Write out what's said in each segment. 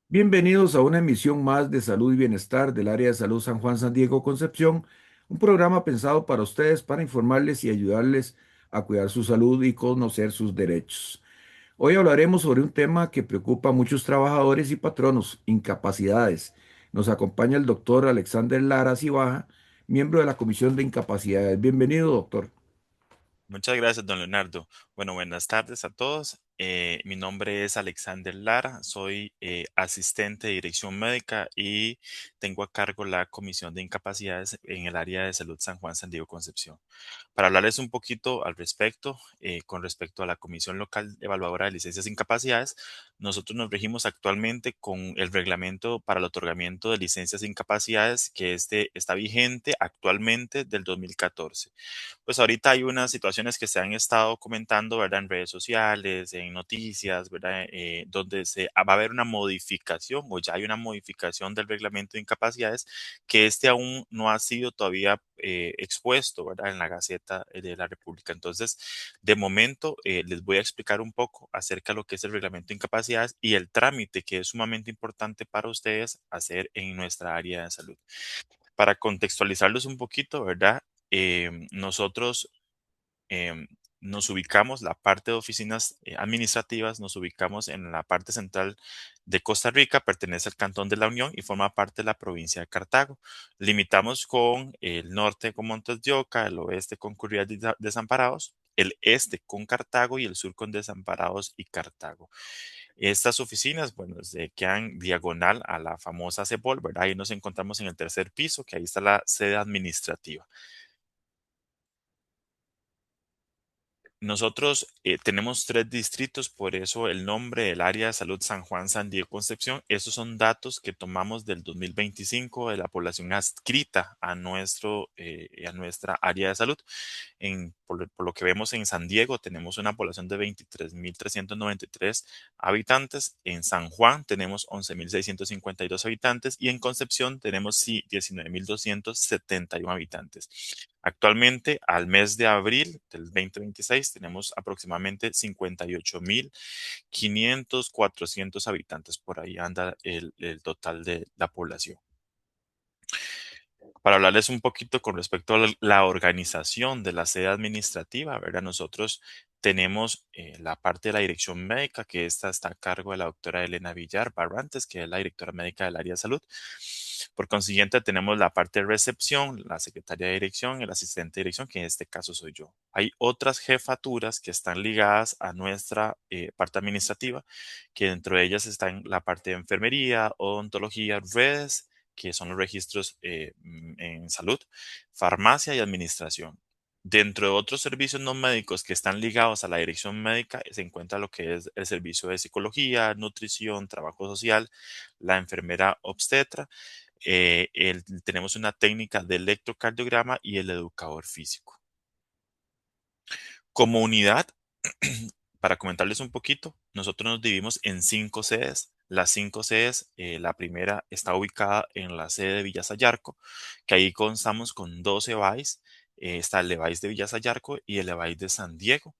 Bienvenidos a una emisión más de Salud y Bienestar del área de salud San Juan San Diego Concepción, un programa pensado para ustedes para informarles y ayudarles a cuidar su salud y conocer sus derechos. Hoy hablaremos sobre un tema que preocupa a muchos trabajadores y patronos, incapacidades. Nos acompaña el doctor Alexander Lara Cibaja, miembro de la Comisión de Incapacidades. Bienvenido, doctor. Muchas gracias, don Leonardo. Bueno, buenas tardes a todos. Mi nombre es Alexander Lara, soy asistente de dirección médica y tengo a cargo la Comisión de Incapacidades en el área de salud San Juan San Diego Concepción. Para hablarles un poquito al respecto, con respecto a la Comisión Local Evaluadora de Licencias e Incapacidades, nosotros nos regimos actualmente con el reglamento para el otorgamiento de licencias e incapacidades que está vigente actualmente del 2014. Pues ahorita hay unas situaciones que se han estado comentando, ¿verdad? En redes sociales, en noticias, ¿verdad? Donde va a haber una modificación o ya hay una modificación del reglamento de incapacidades que aún no ha sido todavía expuesto, ¿verdad? En la Gaceta de la República. Entonces, de momento, les voy a explicar un poco acerca de lo que es el reglamento de incapacidades y el trámite que es sumamente importante para ustedes hacer en nuestra área de salud. Para contextualizarlos un poquito, ¿verdad? Nosotros em, nos ubicamos, la parte de oficinas administrativas, nos ubicamos en la parte central de Costa Rica, pertenece al Cantón de la Unión y forma parte de la provincia de Cartago. Limitamos con el norte con Montes de Oca, el oeste con Curridas Desamparados, el este con Cartago y el sur con Desamparados y Cartago. Estas oficinas, bueno, se quedan diagonal a la famosa CEPOL, ¿verdad? Ahí nos encontramos en el tercer piso, que ahí está la sede administrativa. Nosotros tenemos tres distritos, por eso el nombre del área de salud San Juan, San Diego, Concepción. Esos son datos que tomamos del 2025 de la población adscrita a nuestra área de salud. Por lo que vemos en San Diego, tenemos una población de 23.393 habitantes. En San Juan tenemos 11.652 habitantes y en Concepción tenemos sí, 19.271 habitantes. Actualmente, al mes de abril del 2026, tenemos aproximadamente 58.500, 400 habitantes. Por ahí anda el total de la población. Para hablarles un poquito con respecto a la organización de la sede administrativa, ¿verdad? Nosotros tenemos la parte de la dirección médica, que esta está a cargo de la doctora Elena Villar Barrantes, que es la directora médica del área de salud. Por consiguiente, tenemos la parte de recepción, la secretaria de dirección, el asistente de dirección, que en este caso soy yo. Hay otras jefaturas que están ligadas a nuestra parte administrativa, que dentro de ellas están la parte de enfermería, odontología, redes, que son los registros en salud, farmacia y administración. Dentro de otros servicios no médicos que están ligados a la dirección médica se encuentra lo que es el servicio de psicología, nutrición, trabajo social, la enfermera obstetra, tenemos una técnica de electrocardiograma y el educador físico. Como unidad, para comentarles un poquito, nosotros nos dividimos en 5 sedes. Las 5 sedes, la primera está ubicada en la sede de Villasayarco, que ahí constamos con 12 EVAIS. Está el EVAIS de Villasayarco y el EVAIS de San Diego.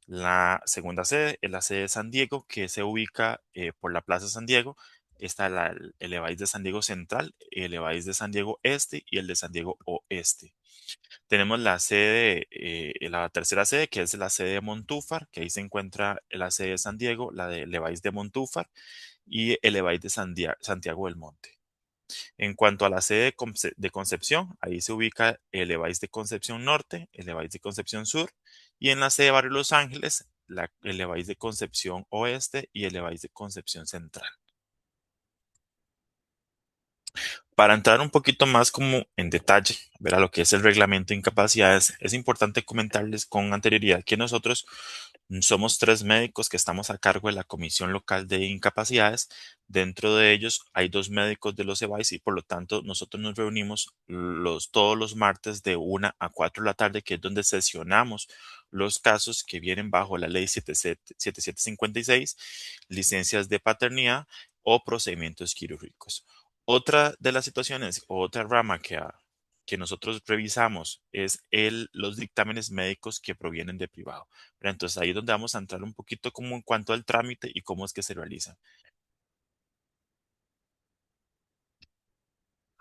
La segunda sede es la sede de San Diego, que se ubica por la Plaza San Diego. Está el EVAIS de San Diego Central, el EVAIS de San Diego Este y el de San Diego Oeste. Tenemos la tercera sede, que es la sede de Montúfar, que ahí se encuentra la sede de San Diego, la de Leváis de Montúfar y el Leváis de Santiago del Monte. En cuanto a la sede de Concepción, ahí se ubica el Leváis de Concepción Norte, el Leváis de Concepción Sur, y en la sede de Barrio Los Ángeles, el Leváis de Concepción Oeste y el Leváis de Concepción Central. Para entrar un poquito más como en detalle, ver a lo que es el reglamento de incapacidades, es importante comentarles con anterioridad que nosotros somos 3 médicos que estamos a cargo de la Comisión Local de Incapacidades. Dentro de ellos hay 2 médicos de los EVAIS y por lo tanto nosotros nos reunimos todos los martes de 1 a 4 de la tarde, que es donde sesionamos los casos que vienen bajo la ley 7756, licencias de paternidad o procedimientos quirúrgicos. Otra de las situaciones, otra rama que nosotros revisamos es los dictámenes médicos que provienen de privado. Pero entonces ahí es donde vamos a entrar un poquito como en cuanto al trámite y cómo es que se realizan.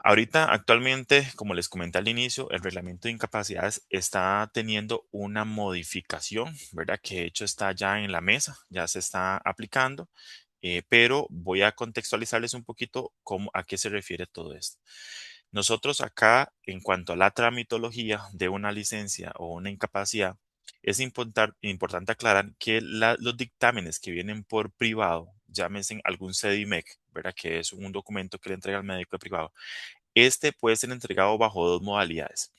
Ahorita, actualmente, como les comenté al inicio, el reglamento de incapacidades está teniendo una modificación, ¿verdad? Que de hecho está ya en la mesa, ya se está aplicando, pero voy a contextualizarles un poquito a qué se refiere todo esto. Nosotros acá, en cuanto a la tramitología de una licencia o una incapacidad, es importante aclarar que los dictámenes que vienen por privado, llámense algún CEDIMEC, ¿verdad? Que es un documento que le entrega al médico de privado, este puede ser entregado bajo dos modalidades.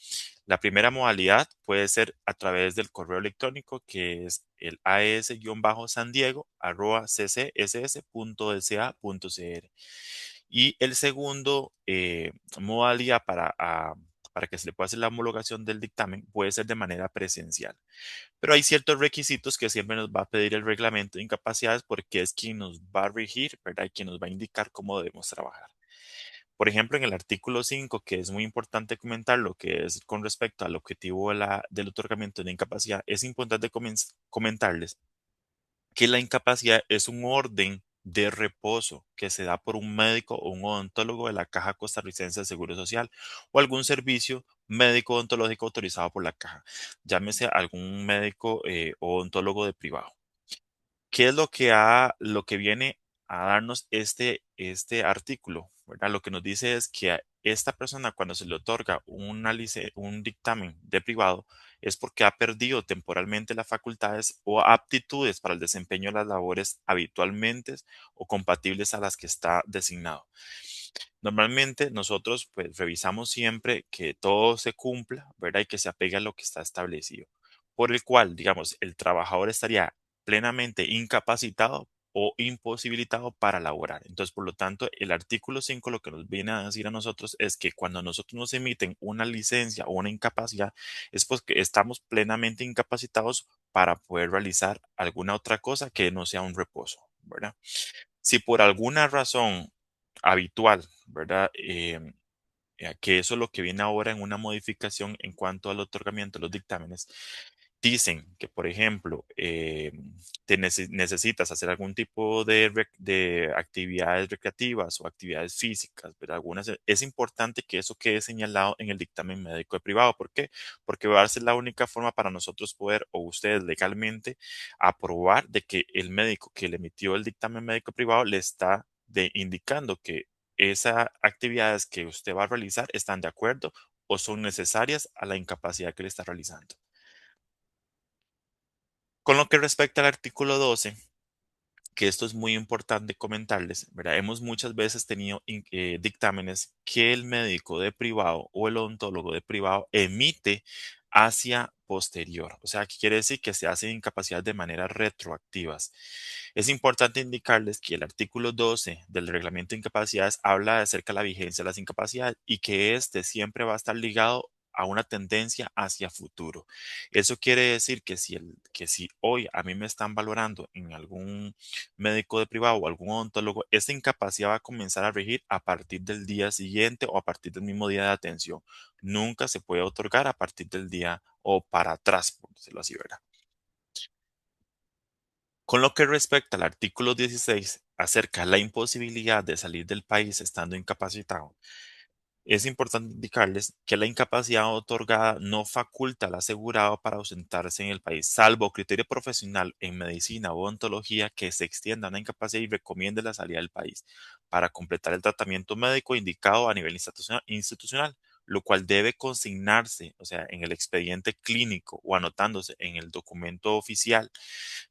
La primera modalidad puede ser a través del correo electrónico, que es el as-sandiego@ccss.sa.cr. Y el segundo modalidad para que se le pueda hacer la homologación del dictamen puede ser de manera presencial. Pero hay ciertos requisitos que siempre nos va a pedir el reglamento de incapacidades porque es quien nos va a regir, ¿verdad? Y quien nos va a indicar cómo debemos trabajar. Por ejemplo, en el artículo 5, que es muy importante comentar lo que es con respecto al objetivo del otorgamiento de incapacidad, es importante comentarles que la incapacidad es un orden de reposo que se da por un médico o un odontólogo de la Caja Costarricense de Seguro Social o algún servicio médico odontológico autorizado por la Caja, llámese algún médico o odontólogo de privado. ¿Qué es lo que viene a darnos este artículo? ¿Verdad? Lo que nos dice es que a esta persona, cuando se le otorga un dictamen de privado, es porque ha perdido temporalmente las facultades o aptitudes para el desempeño de las labores habitualmente o compatibles a las que está designado. Normalmente nosotros pues revisamos siempre que todo se cumpla, ¿verdad? Y que se apegue a lo que está establecido, por el cual, digamos, el trabajador estaría plenamente incapacitado o imposibilitado para laborar. Entonces, por lo tanto, el artículo 5 lo que nos viene a decir a nosotros es que cuando nosotros nos emiten una licencia o una incapacidad, es porque estamos plenamente incapacitados para poder realizar alguna otra cosa que no sea un reposo, ¿verdad? Si por alguna razón habitual, ¿verdad? Que eso es lo que viene ahora en una modificación en cuanto al otorgamiento de los dictámenes. Dicen que, por ejemplo, necesitas hacer algún tipo de actividades recreativas o actividades físicas, ¿verdad? Es importante que eso quede señalado en el dictamen médico de privado. ¿Por qué? Porque va a ser la única forma para nosotros poder, o ustedes legalmente, aprobar de que el médico que le emitió el dictamen médico privado le está indicando que esas actividades que usted va a realizar están de acuerdo o son necesarias a la incapacidad que le está realizando. Con lo que respecta al artículo 12, que esto es muy importante comentarles, ¿verdad? Hemos muchas veces tenido dictámenes que el médico de privado o el odontólogo de privado emite hacia posterior. O sea, ¿qué quiere decir? Que se hacen incapacidades de manera retroactivas. Es importante indicarles que el artículo 12 del reglamento de incapacidades habla acerca de la vigencia de las incapacidades y que este siempre va a estar ligado a una tendencia hacia futuro. Eso quiere decir que si hoy a mí me están valorando en algún médico de privado o algún odontólogo, esta incapacidad va a comenzar a regir a partir del día siguiente o a partir del mismo día de atención. Nunca se puede otorgar a partir del día o para atrás, por decirlo así, ¿verdad? Con lo que respecta al artículo 16 acerca de la imposibilidad de salir del país estando incapacitado, es importante indicarles que la incapacidad otorgada no faculta al asegurado para ausentarse en el país, salvo criterio profesional en medicina o odontología que se extienda una incapacidad y recomiende la salida del país para completar el tratamiento médico indicado a nivel institucional, lo cual debe consignarse, o sea, en el expediente clínico o anotándose en el documento oficial,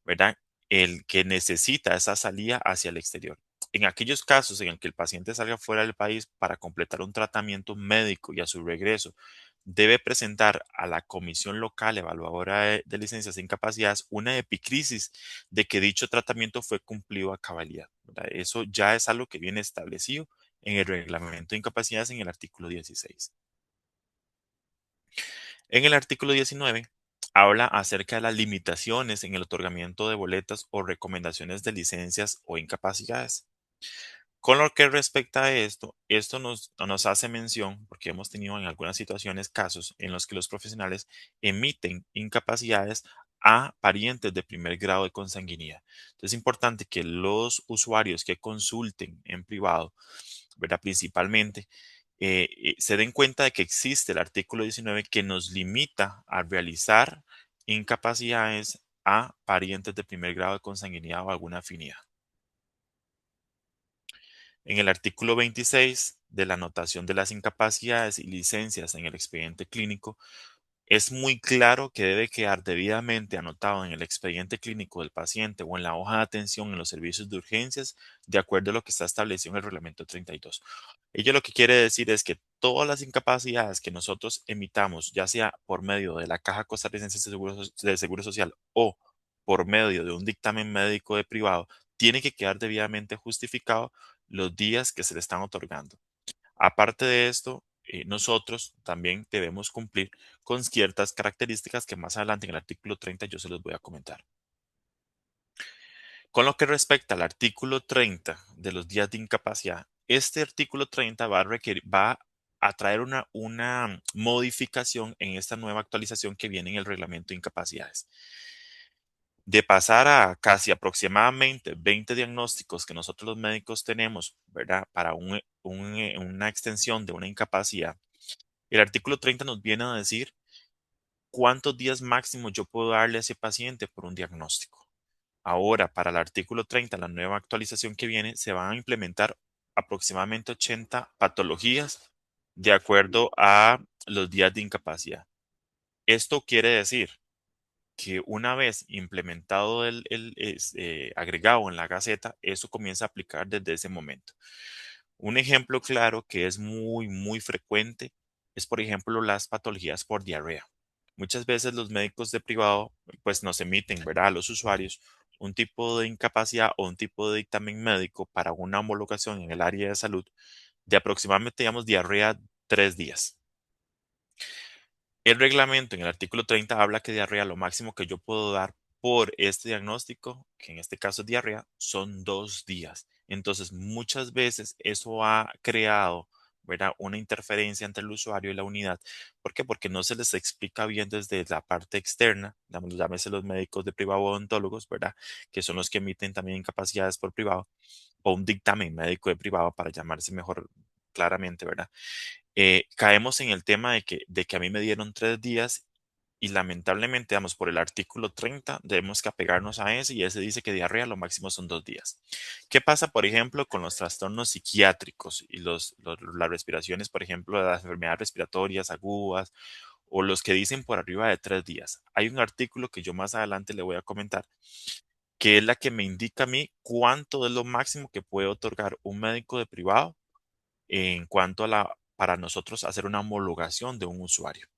¿verdad? El que necesita esa salida hacia el exterior. En aquellos casos en el que el paciente salga fuera del país para completar un tratamiento médico y a su regreso debe presentar a la Comisión Local Evaluadora de Licencias e Incapacidades una epicrisis de que dicho tratamiento fue cumplido a cabalidad, ¿verdad? Eso ya es algo que viene establecido en el reglamento de incapacidades en el artículo 16. En el artículo 19 habla acerca de las limitaciones en el otorgamiento de boletas o recomendaciones de licencias o incapacidades. Con lo que respecta a esto, esto nos hace mención, porque hemos tenido en algunas situaciones casos en los que los profesionales emiten incapacidades a parientes de primer grado de consanguinidad. Entonces es importante que los usuarios que consulten en privado, ¿verdad? Principalmente, se den cuenta de que existe el artículo 19 que nos limita a realizar incapacidades a parientes de primer grado de consanguinidad o alguna afinidad. En el artículo 26 de la anotación de las incapacidades y licencias en el expediente clínico, es muy claro que debe quedar debidamente anotado en el expediente clínico del paciente o en la hoja de atención en los servicios de urgencias, de acuerdo a lo que está establecido en el reglamento 32. Ello lo que quiere decir es que todas las incapacidades que nosotros emitamos, ya sea por medio de la Caja Costarricense de Seguro Social o por medio de un dictamen médico de privado, tiene que quedar debidamente justificado los días que se le están otorgando. Aparte de esto, nosotros también debemos cumplir con ciertas características que más adelante en el artículo 30 yo se los voy a comentar. Con lo que respecta al artículo 30 de los días de incapacidad, este artículo 30 va a traer una modificación en esta nueva actualización que viene en el reglamento de incapacidades. De pasar a casi aproximadamente 20 diagnósticos que nosotros los médicos tenemos, ¿verdad? Para una extensión de una incapacidad, el artículo 30 nos viene a decir cuántos días máximo yo puedo darle a ese paciente por un diagnóstico. Ahora, para el artículo 30, la nueva actualización que viene, se van a implementar aproximadamente 80 patologías de acuerdo a los días de incapacidad. Esto quiere decir que una vez implementado agregado en la Gaceta, eso comienza a aplicar desde ese momento. Un ejemplo claro que es muy frecuente es, por ejemplo, las patologías por diarrea. Muchas veces los médicos de privado pues nos emiten, ¿verdad?, a los usuarios un tipo de incapacidad o un tipo de dictamen médico para una homologación en el área de salud de aproximadamente, digamos, diarrea 3 días. El reglamento en el artículo 30 habla que diarrea, lo máximo que yo puedo dar por este diagnóstico, que en este caso es diarrea, son 2 días. Entonces, muchas veces eso ha creado, ¿verdad?, una interferencia entre el usuario y la unidad. ¿Por qué? Porque no se les explica bien desde la parte externa, llámese los médicos de privado odontólogos, ¿verdad?, que son los que emiten también incapacidades por privado, o un dictamen médico de privado para llamarse mejor claramente, ¿verdad? Caemos en el tema de que a mí me dieron 3 días y lamentablemente, vamos, por el artículo 30, debemos que apegarnos a ese y ese dice que diarrea lo máximo son 2 días. ¿Qué pasa, por ejemplo, con los trastornos psiquiátricos y las respiraciones, por ejemplo, de las enfermedades respiratorias agudas o los que dicen por arriba de 3 días? Hay un artículo que yo más adelante le voy a comentar que es la que me indica a mí cuánto es lo máximo que puede otorgar un médico de privado en cuanto a para nosotros hacer una homologación de un usuario.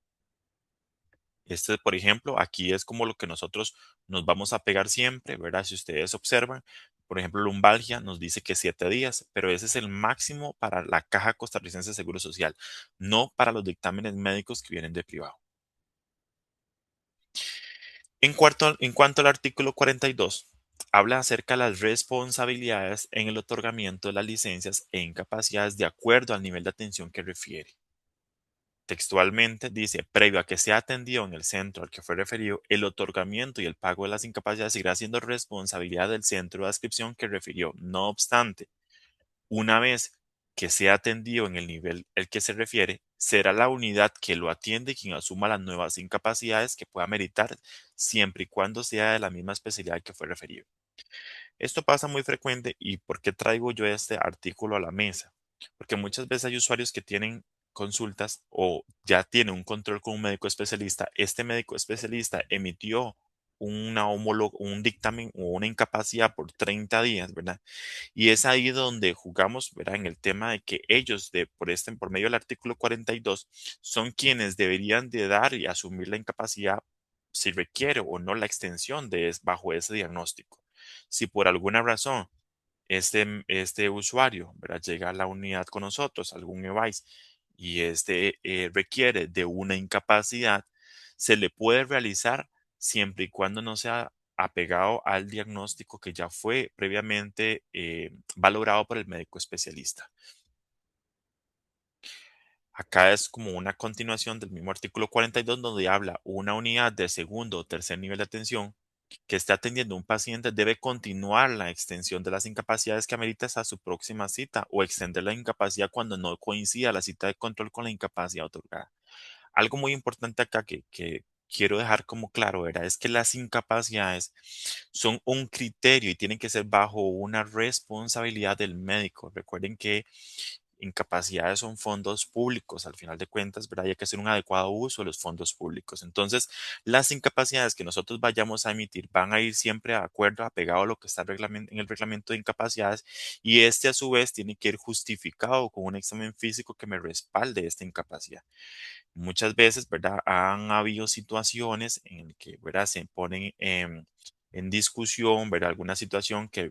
Este, por ejemplo, aquí es como lo que nosotros nos vamos a pegar siempre, ¿verdad? Si ustedes observan, por ejemplo, lumbalgia nos dice que 7 días, pero ese es el máximo para la Caja Costarricense de Seguro Social, no para los dictámenes médicos que vienen de privado. En cuanto al artículo 42, habla acerca de las responsabilidades en el otorgamiento de las licencias e incapacidades de acuerdo al nivel de atención que refiere. Textualmente dice, previo a que sea atendido en el centro al que fue referido, el otorgamiento y el pago de las incapacidades seguirá siendo responsabilidad del centro de adscripción que refirió. No obstante, una vez que sea atendido en el nivel al que se refiere, será la unidad que lo atiende quien asuma las nuevas incapacidades que pueda meritar siempre y cuando sea de la misma especialidad que fue referido. Esto pasa muy frecuente y ¿por qué traigo yo este artículo a la mesa? Porque muchas veces hay usuarios que tienen consultas o ya tienen un control con un médico especialista. Este médico especialista emitió un dictamen o una incapacidad por 30 días, ¿verdad? Y es ahí donde jugamos, ¿verdad? En el tema de que ellos, por medio del artículo 42, son quienes deberían de dar y asumir la incapacidad si requiere o no la extensión bajo ese diagnóstico. Si por alguna razón este usuario, ¿verdad?, llega a la unidad con nosotros, algún EVICE, y este requiere de una incapacidad, se le puede realizar siempre y cuando no sea apegado al diagnóstico que ya fue previamente valorado por el médico especialista. Acá es como una continuación del mismo artículo 42 donde habla una unidad de segundo o tercer nivel de atención que esté atendiendo a un paciente debe continuar la extensión de las incapacidades que amerita hasta su próxima cita o extender la incapacidad cuando no coincida la cita de control con la incapacidad otorgada. Algo muy importante acá que quiero dejar como claro, ¿verdad? Es que las incapacidades son un criterio y tienen que ser bajo una responsabilidad del médico. Recuerden que incapacidades son fondos públicos, al final de cuentas, ¿verdad? Y hay que hacer un adecuado uso de los fondos públicos. Entonces, las incapacidades que nosotros vayamos a emitir van a ir siempre de acuerdo, apegado a lo que está en el reglamento de incapacidades y este a su vez tiene que ir justificado con un examen físico que me respalde esta incapacidad. Muchas veces, ¿verdad? Han habido situaciones en que, ¿verdad? Se ponen en discusión, ¿verdad? Alguna situación que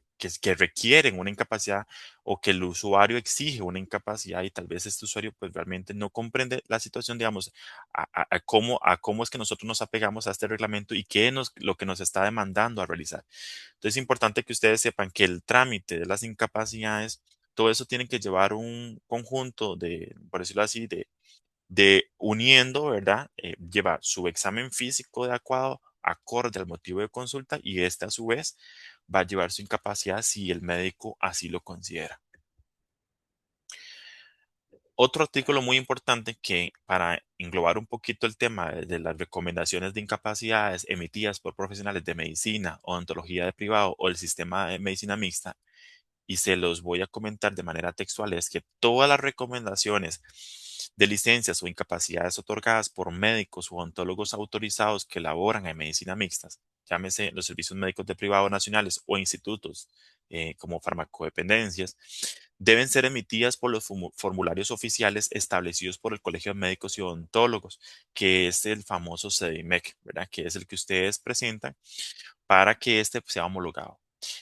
requieren una incapacidad o que el usuario exige una incapacidad y tal vez este usuario pues realmente no comprende la situación, digamos, a cómo es que nosotros nos apegamos a este reglamento y lo que nos está demandando a realizar. Entonces es importante que ustedes sepan que el trámite de las incapacidades, todo eso tiene que llevar un conjunto de, por decirlo así, de uniendo, ¿verdad? Lleva su examen físico adecuado, acorde al motivo de consulta y este a su vez va a llevar su incapacidad si el médico así lo considera. Otro artículo muy importante que para englobar un poquito el tema de las recomendaciones de incapacidades emitidas por profesionales de medicina, odontología de privado o el sistema de medicina mixta y se los voy a comentar de manera textual, es que todas las recomendaciones de licencias o incapacidades otorgadas por médicos o odontólogos autorizados que laboran en medicina mixtas, llámese los servicios médicos de privado nacionales o institutos como farmacodependencias, deben ser emitidas por los formularios oficiales establecidos por el Colegio de Médicos y Odontólogos, que es el famoso CDIMEC, ¿verdad? Que es el que ustedes presentan para que este sea homologado.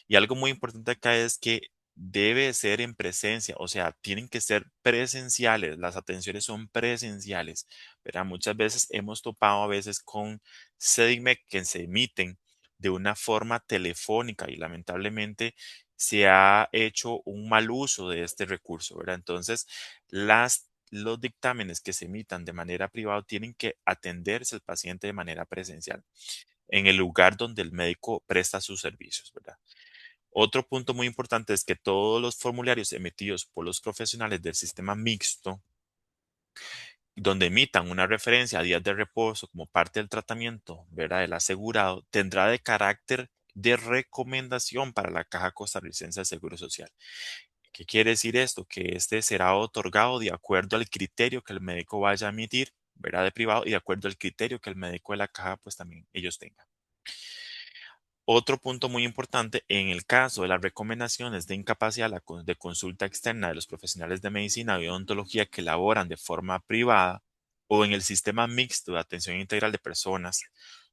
Y algo muy importante acá es que debe ser en presencia, o sea, tienen que ser presenciales, las atenciones son presenciales, ¿verdad? Muchas veces hemos topado a veces con CDIMEC que se emiten de una forma telefónica y lamentablemente se ha hecho un mal uso de este recurso, ¿verdad? Entonces, los dictámenes que se emitan de manera privada tienen que atenderse al paciente de manera presencial en el lugar donde el médico presta sus servicios, ¿verdad? Otro punto muy importante es que todos los formularios emitidos por los profesionales del sistema mixto, donde emitan una referencia a días de reposo como parte del tratamiento, ¿verdad? Del asegurado, tendrá de carácter de recomendación para la Caja Costarricense de Seguro Social. ¿Qué quiere decir esto? Que este será otorgado de acuerdo al criterio que el médico vaya a emitir, ¿verdad? De privado y de acuerdo al criterio que el médico de la caja pues también ellos tengan. Otro punto muy importante, en el caso de las recomendaciones de incapacidad de consulta externa de los profesionales de medicina y odontología que laboran de forma privada o en el sistema mixto de atención integral de personas,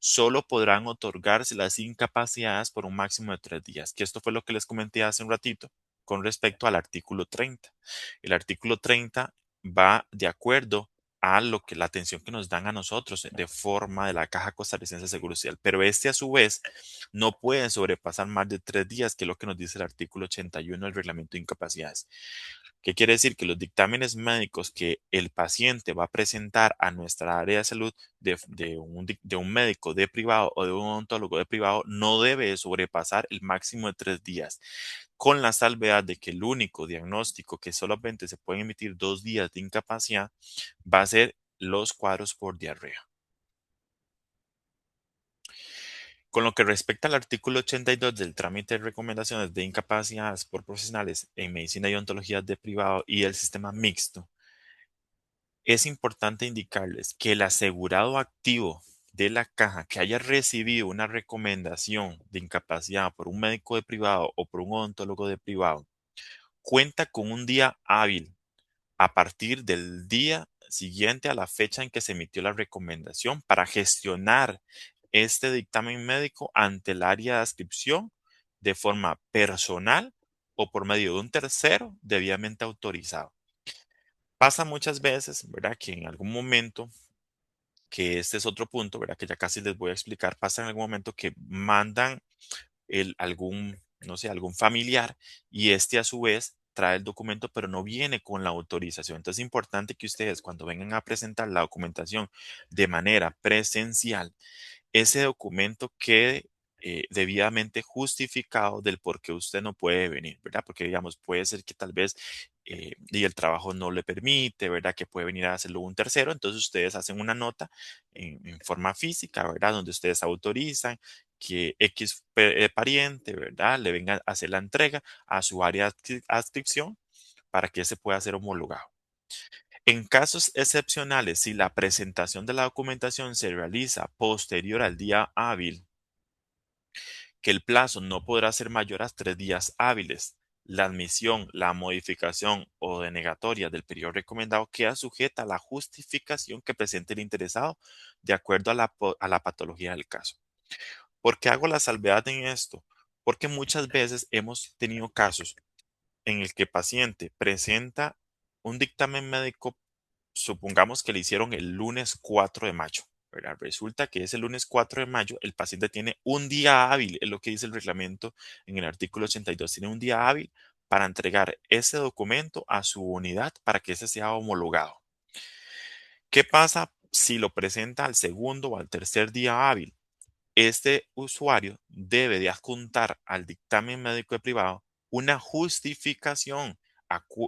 solo podrán otorgarse las incapacidades por un máximo de 3 días, que esto fue lo que les comenté hace un ratito con respecto al artículo 30. El artículo 30 va de acuerdo a lo que la atención que nos dan a nosotros de forma de la Caja Costarricense de Seguro Social, pero este a su vez no pueden sobrepasar más de 3 días, que es lo que nos dice el artículo 81 del reglamento de incapacidades. ¿Qué quiere decir? Que los dictámenes médicos que el paciente va a presentar a nuestra área de salud de un médico de privado o de un odontólogo de privado no debe sobrepasar el máximo de 3 días, con la salvedad de que el único diagnóstico que solamente se pueden emitir 2 días de incapacidad va a ser los cuadros por diarrea. Con lo que respecta al artículo 82 del trámite de recomendaciones de incapacidades por profesionales en medicina y odontología de privado y el sistema mixto, es importante indicarles que el asegurado activo de la caja que haya recibido una recomendación de incapacidad por un médico de privado o por un odontólogo de privado cuenta con un día hábil a partir del día siguiente a la fecha en que se emitió la recomendación para gestionar este dictamen médico ante el área de adscripción de forma personal o por medio de un tercero debidamente autorizado. Pasa muchas veces, ¿verdad? Que en algún momento, que este es otro punto, ¿verdad? Que ya casi les voy a explicar, pasa en algún momento que mandan no sé, algún familiar y este a su vez trae el documento, pero no viene con la autorización. Entonces es importante que ustedes cuando vengan a presentar la documentación de manera presencial, ese documento quede debidamente justificado del por qué usted no puede venir, ¿verdad? Porque, digamos, puede ser que tal vez y el trabajo no le permite, ¿verdad? Que puede venir a hacerlo un tercero, entonces ustedes hacen una nota en forma física, ¿verdad? Donde ustedes autorizan que X pariente, ¿verdad? Le venga a hacer la entrega a su área de adscripción para que se pueda ser homologado. En casos excepcionales, si la presentación de la documentación se realiza posterior al día hábil, que el plazo no podrá ser mayor a 3 días hábiles. La admisión, la modificación o denegatoria del periodo recomendado queda sujeta a la justificación que presente el interesado de acuerdo a la patología del caso. ¿Por qué hago la salvedad en esto? Porque muchas veces hemos tenido casos en el que el paciente presenta un dictamen médico, supongamos que le hicieron el lunes 4 de mayo, ¿verdad? Resulta que ese lunes 4 de mayo el paciente tiene un día hábil, es lo que dice el reglamento en el artículo 82, tiene un día hábil para entregar ese documento a su unidad para que ese sea homologado. ¿Qué pasa si lo presenta al segundo o al tercer día hábil? Este usuario debe de adjuntar al dictamen médico de privado una justificación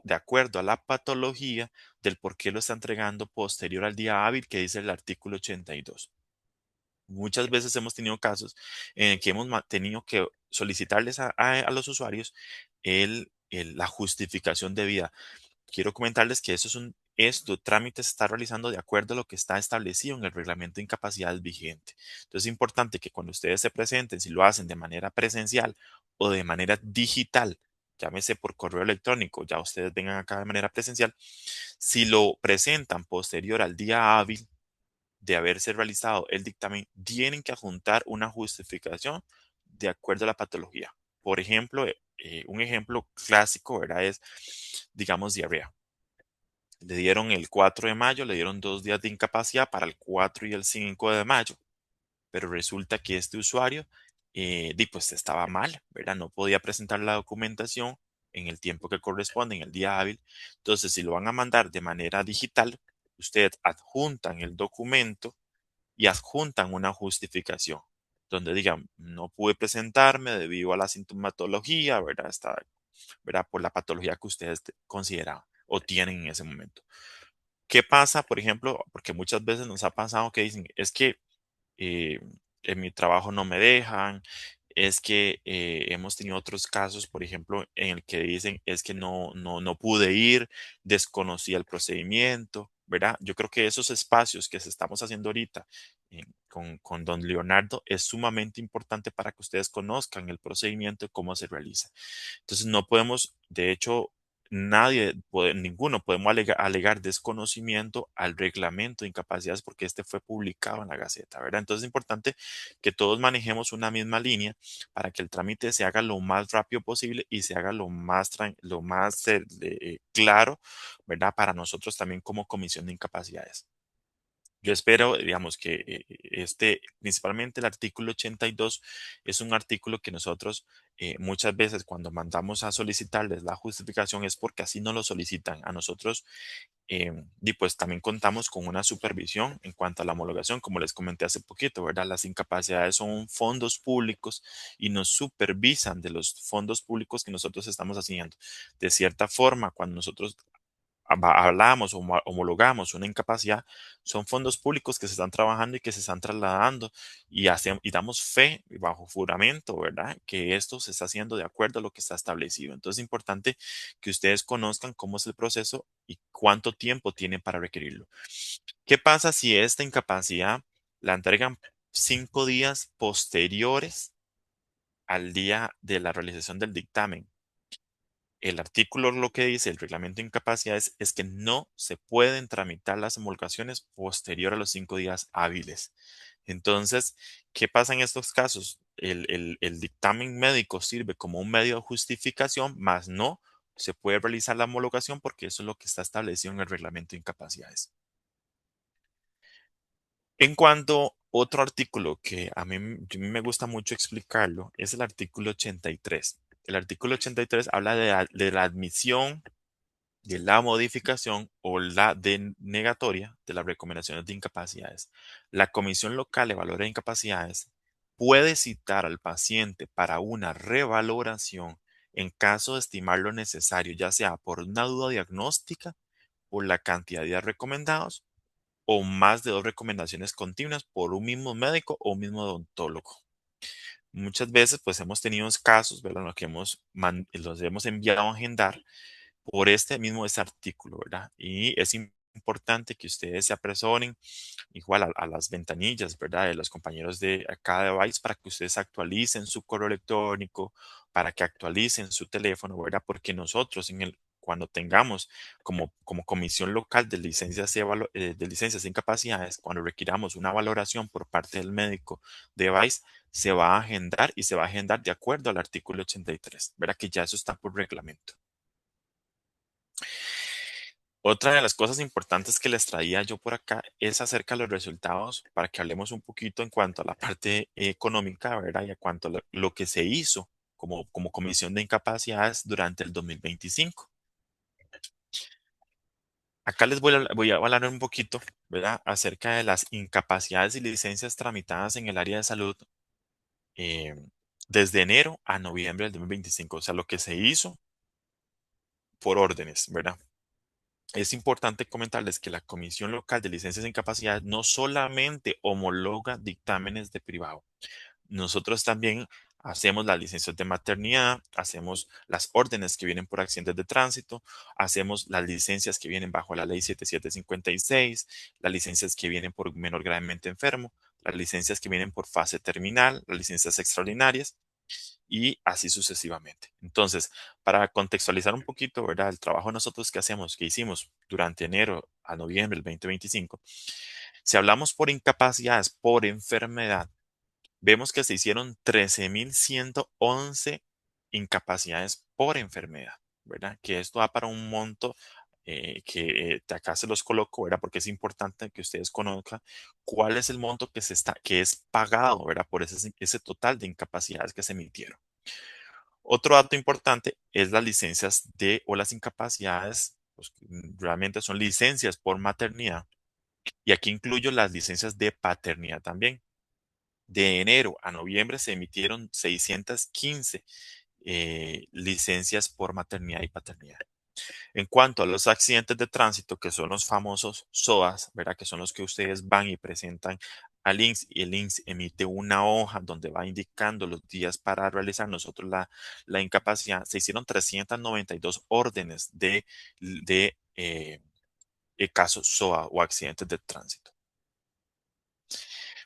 de acuerdo a la patología del por qué lo está entregando posterior al día hábil que dice el artículo 82. Muchas veces hemos tenido casos en que hemos tenido que solicitarles a los usuarios la justificación debida. Quiero comentarles que esto trámite se está realizando de acuerdo a lo que está establecido en el reglamento de incapacidades vigente. Entonces es importante que cuando ustedes se presenten, si lo hacen de manera presencial o de manera digital, llámese por correo electrónico, ya ustedes vengan acá de manera presencial, si lo presentan posterior al día hábil de haberse realizado el dictamen, tienen que adjuntar una justificación de acuerdo a la patología. Por ejemplo, un ejemplo clásico, ¿verdad? Es, digamos, diarrea. Le dieron el 4 de mayo, le dieron 2 días de incapacidad para el 4 y el 5 de mayo, pero resulta que este usuario, pues estaba mal, ¿verdad? No podía presentar la documentación en el tiempo que corresponde, en el día hábil. Entonces, si lo van a mandar de manera digital, ustedes adjuntan el documento y adjuntan una justificación donde digan, no pude presentarme debido a la sintomatología, ¿verdad? ¿Verdad? Por la patología que ustedes consideraban o tienen en ese momento. ¿Qué pasa, por ejemplo? Porque muchas veces nos ha pasado que dicen, es que eh, en mi trabajo no me dejan, es que hemos tenido otros casos, por ejemplo, en el que dicen, es que no pude ir, desconocí el procedimiento, ¿verdad? Yo creo que esos espacios que se estamos haciendo ahorita con don Leonardo es sumamente importante para que ustedes conozcan el procedimiento y cómo se realiza. Entonces no podemos, de hecho, ninguno podemos alegar desconocimiento al reglamento de incapacidades porque este fue publicado en la Gaceta, ¿verdad? Entonces es importante que todos manejemos una misma línea para que el trámite se haga lo más rápido posible y se haga lo más claro, ¿verdad? Para nosotros también como Comisión de Incapacidades. Yo espero, digamos, que principalmente el artículo 82 es un artículo que nosotros muchas veces cuando mandamos a solicitarles la justificación es porque así no lo solicitan. A nosotros, y pues también contamos con una supervisión en cuanto a la homologación, como les comenté hace poquito, ¿verdad? Las incapacidades son fondos públicos y nos supervisan de los fondos públicos que nosotros estamos haciendo. De cierta forma, cuando nosotros hablamos o homologamos una incapacidad, son fondos públicos que se están trabajando y que se están trasladando y damos fe bajo juramento, ¿verdad? Que esto se está haciendo de acuerdo a lo que está establecido. Entonces es importante que ustedes conozcan cómo es el proceso y cuánto tiempo tienen para requerirlo. ¿Qué pasa si esta incapacidad la entregan 5 días posteriores al día de la realización del dictamen? El artículo lo que dice el reglamento de incapacidades es que no se pueden tramitar las homologaciones posterior a los 5 días hábiles. Entonces, ¿qué pasa en estos casos? El dictamen médico sirve como un medio de justificación, más no se puede realizar la homologación porque eso es lo que está establecido en el reglamento de incapacidades. En cuanto a otro artículo que a mí me gusta mucho explicarlo, es el artículo 83. El artículo 83 habla de la admisión de la modificación o la denegatoria de las recomendaciones de incapacidades. La Comisión Local de Valores de Incapacidades puede citar al paciente para una revaloración en caso de estimar lo necesario, ya sea por una duda diagnóstica, por la cantidad de días recomendados o más de dos recomendaciones continuas por un mismo médico o un mismo odontólogo. Muchas veces pues hemos tenido casos, ¿verdad? En los que los hemos enviado a agendar por este mismo artículo, ¿verdad? Y es importante que ustedes se apresuren igual a las ventanillas, ¿verdad? De los compañeros de cada device para que ustedes actualicen su correo electrónico, para que actualicen su teléfono, ¿verdad? Porque nosotros cuando tengamos como comisión local de licencias, de licencias de incapacidades, cuando requiramos una valoración por parte del médico de device, se va a agendar y se va a agendar de acuerdo al artículo 83, ¿verdad? Que ya eso está por reglamento. Otra de las cosas importantes que les traía yo por acá es acerca de los resultados para que hablemos un poquito en cuanto a la parte económica, ¿verdad? Y a cuanto a lo que se hizo como comisión de incapacidades durante el 2025. Acá les voy a hablar un poquito, ¿verdad? Acerca de las incapacidades y licencias tramitadas en el área de salud eh, desde enero a noviembre del 2025. O sea, lo que se hizo por órdenes, ¿verdad? Es importante comentarles que la Comisión Local de Licencias de Incapacidad no solamente homologa dictámenes de privado, nosotros también hacemos las licencias de maternidad, hacemos las órdenes que vienen por accidentes de tránsito, hacemos las licencias que vienen bajo la ley 7756, las licencias que vienen por menor gravemente enfermo, las licencias que vienen por fase terminal, las licencias extraordinarias y así sucesivamente. Entonces, para contextualizar un poquito, ¿verdad? El trabajo nosotros que hacemos, que hicimos durante enero a noviembre del 2025, si hablamos por incapacidades por enfermedad, vemos que se hicieron 13.111 incapacidades por enfermedad, ¿verdad? Que esto da para un monto que acá se los coloco, ¿verdad? Porque es importante que ustedes conozcan cuál es el monto que es pagado, ¿verdad? Por ese total de incapacidades que se emitieron. Otro dato importante es las licencias o las incapacidades, pues, realmente son licencias por maternidad. Y aquí incluyo las licencias de paternidad también. De enero a noviembre se emitieron 615 licencias por maternidad y paternidad. En cuanto a los accidentes de tránsito, que son los famosos SOAS, ¿verdad? Que son los que ustedes van y presentan al INSS y el INSS emite una hoja donde va indicando los días para realizar nosotros la incapacidad. Se hicieron 392 órdenes de casos SOA o accidentes de tránsito.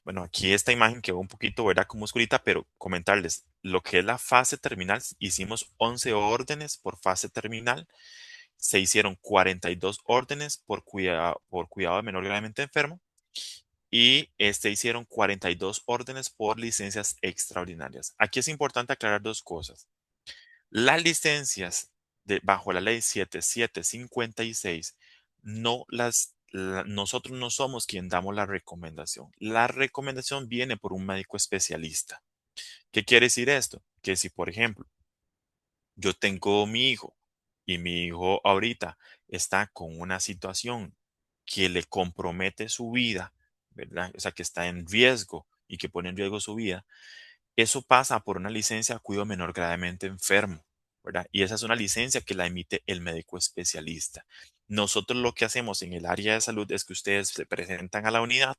Bueno, aquí esta imagen quedó un poquito, ¿verdad? Como oscurita, pero comentarles, lo que es la fase terminal, hicimos 11 órdenes por fase terminal, se hicieron 42 órdenes por cuidado de menor gravemente enfermo y hicieron 42 órdenes por licencias extraordinarias. Aquí es importante aclarar dos cosas. Las licencias bajo la ley 7756, nosotros no somos quien damos la recomendación. La recomendación viene por un médico especialista. ¿Qué quiere decir esto? Que si, por ejemplo, yo tengo mi hijo y mi hijo ahorita está con una situación que le compromete su vida, ¿verdad? O sea, que está en riesgo y que pone en riesgo su vida, eso pasa por una licencia de cuidado menor gravemente enfermo, ¿verdad? Y esa es una licencia que la emite el médico especialista. Nosotros lo que hacemos en el área de salud es que ustedes se presentan a la unidad,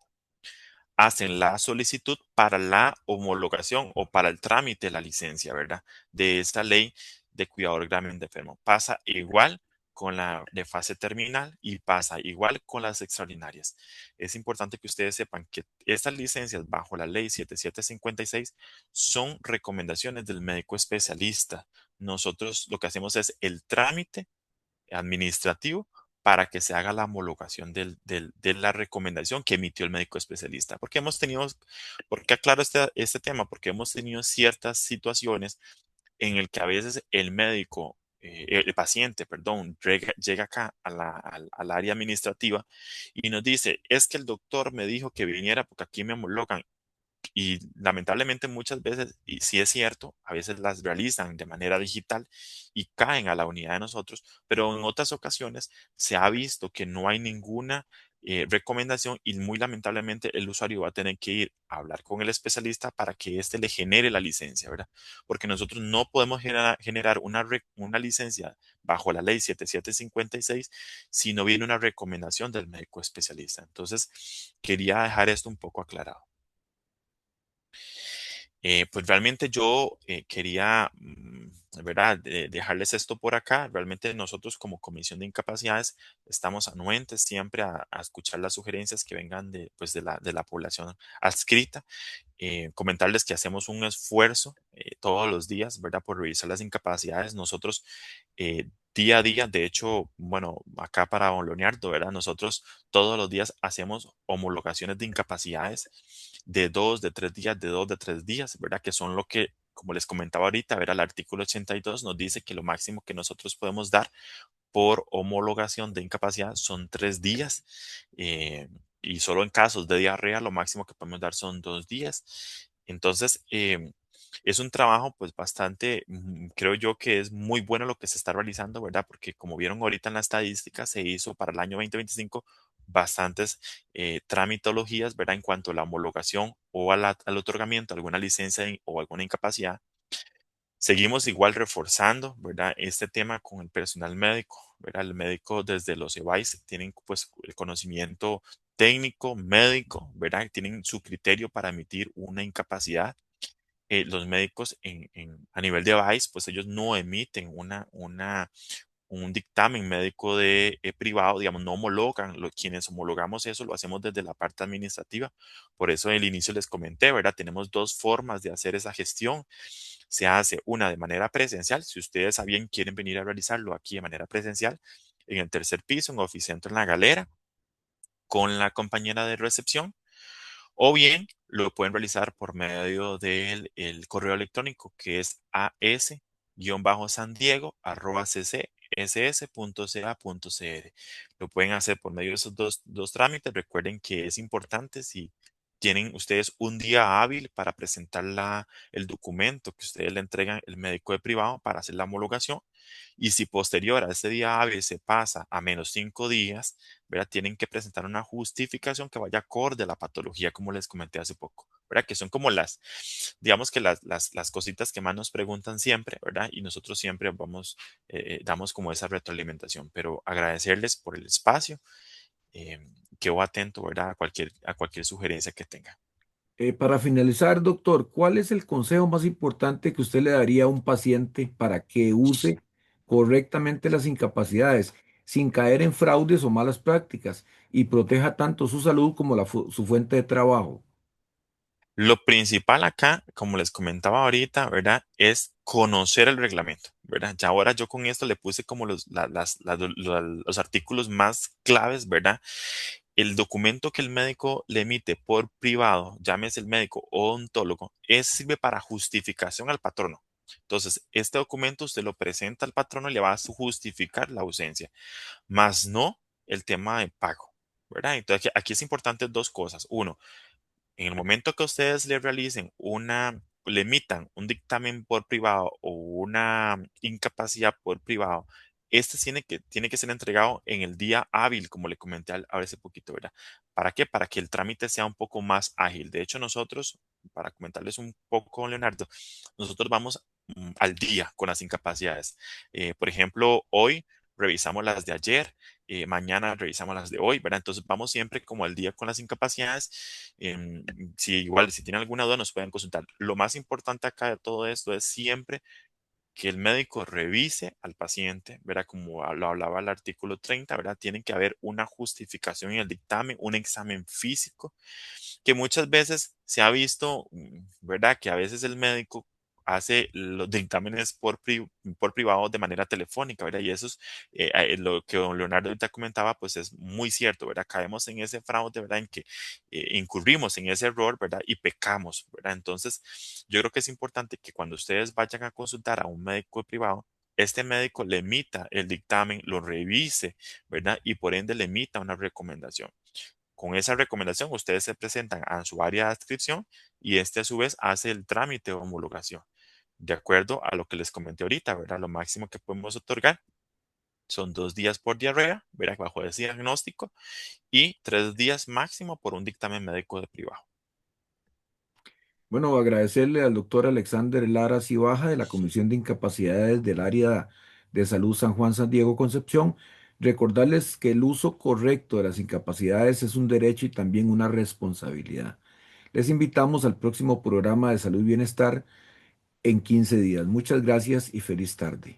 hacen la solicitud para la homologación o para el trámite de la licencia, ¿verdad? De esta ley de cuidador gravemente enfermo. Pasa igual con la de fase terminal y pasa igual con las extraordinarias. Es importante que ustedes sepan que estas licencias bajo la ley 7756 son recomendaciones del médico especialista. Nosotros lo que hacemos es el trámite administrativo para que se haga la homologación de la recomendación que emitió el médico especialista. Porque aclaro este tema? Porque hemos tenido ciertas situaciones en el que a veces el paciente, perdón, llega acá al área administrativa y nos dice, es que el doctor me dijo que viniera porque aquí me homologan. Y lamentablemente muchas veces, y sí es cierto, a veces las realizan de manera digital y caen a la unidad de nosotros, pero en otras ocasiones se ha visto que no hay ninguna recomendación y muy lamentablemente el usuario va a tener que ir a hablar con el especialista para que éste le genere la licencia, ¿verdad? Porque nosotros no podemos generar una licencia bajo la ley 7756 si no viene una recomendación del médico especialista. Entonces, quería dejar esto un poco aclarado. Pues realmente yo quería, ¿verdad? Dejarles esto por acá. Realmente nosotros como Comisión de Incapacidades estamos anuentes siempre a escuchar las sugerencias que vengan pues de la población adscrita. Comentarles que hacemos un esfuerzo todos los días, ¿verdad? Por revisar las incapacidades. Nosotros día a día, de hecho, bueno, acá para Don Leonardo, ¿verdad? Nosotros todos los días hacemos homologaciones de incapacidades de 2, de 3 días, de 2, de 3 días, ¿verdad? Que son lo que, como les comentaba ahorita, ¿verdad? El artículo 82 nos dice que lo máximo que nosotros podemos dar por homologación de incapacidad son 3 días. eh, y solo en casos de diarrea lo máximo que podemos dar son 2 días. Entonces, es un trabajo pues bastante, creo yo que es muy bueno lo que se está realizando, ¿verdad? Porque como vieron ahorita en la estadística, se hizo para el año 2025 bastantes tramitologías, ¿verdad? En cuanto a la homologación o al otorgamiento de alguna licencia o alguna incapacidad. Seguimos igual reforzando, ¿verdad? Este tema con el personal médico, ¿verdad? El médico desde los EVAIS tienen pues el conocimiento técnico, médico, ¿verdad? Tienen su criterio para emitir una incapacidad. Los médicos a nivel de EVAIS, pues ellos no emiten un dictamen médico de privado, digamos, no homologan, quienes homologamos eso lo hacemos desde la parte administrativa. Por eso en el inicio les comenté, ¿verdad? Tenemos dos formas de hacer esa gestión. Se hace una de manera presencial, si ustedes a bien quieren venir a realizarlo aquí de manera presencial, en el tercer piso, en Oficentro en la Galera, con la compañera de recepción, o bien lo pueden realizar por medio del el correo electrónico que es as-sandiego@ccss.ca.cr. Lo pueden hacer por medio de esos dos trámites. Recuerden que es importante si tienen ustedes un día hábil para presentar el documento que ustedes le entregan el médico de privado para hacer la homologación. Y si posterior a ese día hábil se pasa a -5 días, ¿verdad? Tienen que presentar una justificación que vaya acorde a la patología, como les comenté hace poco, ¿verdad? Que son como digamos que las cositas que más nos preguntan siempre, ¿verdad? Y nosotros siempre damos como esa retroalimentación, pero agradecerles por el espacio, eh, quedo atento, ¿verdad? A cualquier sugerencia que tengan. Para finalizar, doctor, ¿cuál es el consejo más importante que usted le daría a un paciente para que use correctamente las incapacidades sin caer en fraudes o malas prácticas y proteja tanto su salud como su fuente de trabajo? Lo principal acá, como les comentaba ahorita, ¿verdad? Es conocer el reglamento, ¿verdad? Ya ahora yo con esto le puse como los artículos más claves, ¿verdad? El documento que el médico le emite por privado, llámese el médico o odontólogo, sirve para justificación al patrono. Entonces, este documento usted lo presenta al patrono y le va a justificar la ausencia, más no el tema de pago, ¿verdad? Entonces, aquí es importante dos cosas. Uno, en el momento que ustedes le emitan un dictamen por privado o una incapacidad por privado, este tiene que ser entregado en el día hábil, como le comenté hace poquito, ¿verdad? ¿Para qué? Para que el trámite sea un poco más ágil. De hecho, nosotros, para comentarles un poco, Leonardo, nosotros vamos al día con las incapacidades. Por ejemplo, hoy revisamos las de ayer, mañana revisamos las de hoy, ¿verdad? Entonces vamos siempre como al día con las incapacidades. Si igual, si tienen alguna duda, nos pueden consultar. Lo más importante acá de todo esto es siempre que el médico revise al paciente, ¿verdad? Como lo hablaba el artículo 30, ¿verdad? Tiene que haber una justificación en el dictamen, un examen físico, que muchas veces se ha visto, ¿verdad? Que a veces el médico hace los dictámenes por privado de manera telefónica, ¿verdad? Y eso es lo que don Leonardo ahorita comentaba, pues es muy cierto, ¿verdad? Caemos en ese fraude, ¿verdad? En que incurrimos en ese error, ¿verdad? Y pecamos, ¿verdad? Entonces, yo creo que es importante que cuando ustedes vayan a consultar a un médico privado, este médico le emita el dictamen, lo revise, ¿verdad? Y por ende le emita una recomendación. Con esa recomendación, ustedes se presentan a su área de adscripción y este a su vez hace el trámite de homologación. De acuerdo a lo que les comenté ahorita, ¿verdad? Lo máximo que podemos otorgar Son 2 días por diarrea, verá, bajo ese diagnóstico, y 3 días máximo por un dictamen médico de privado. Bueno, agradecerle al doctor Alexander Lara Cibaja de la Comisión de Incapacidades del Área de Salud San Juan San Diego Concepción. Recordarles que el uso correcto de las incapacidades es un derecho y también una responsabilidad. Les invitamos al próximo programa de Salud y Bienestar en 15 días. Muchas gracias y feliz tarde.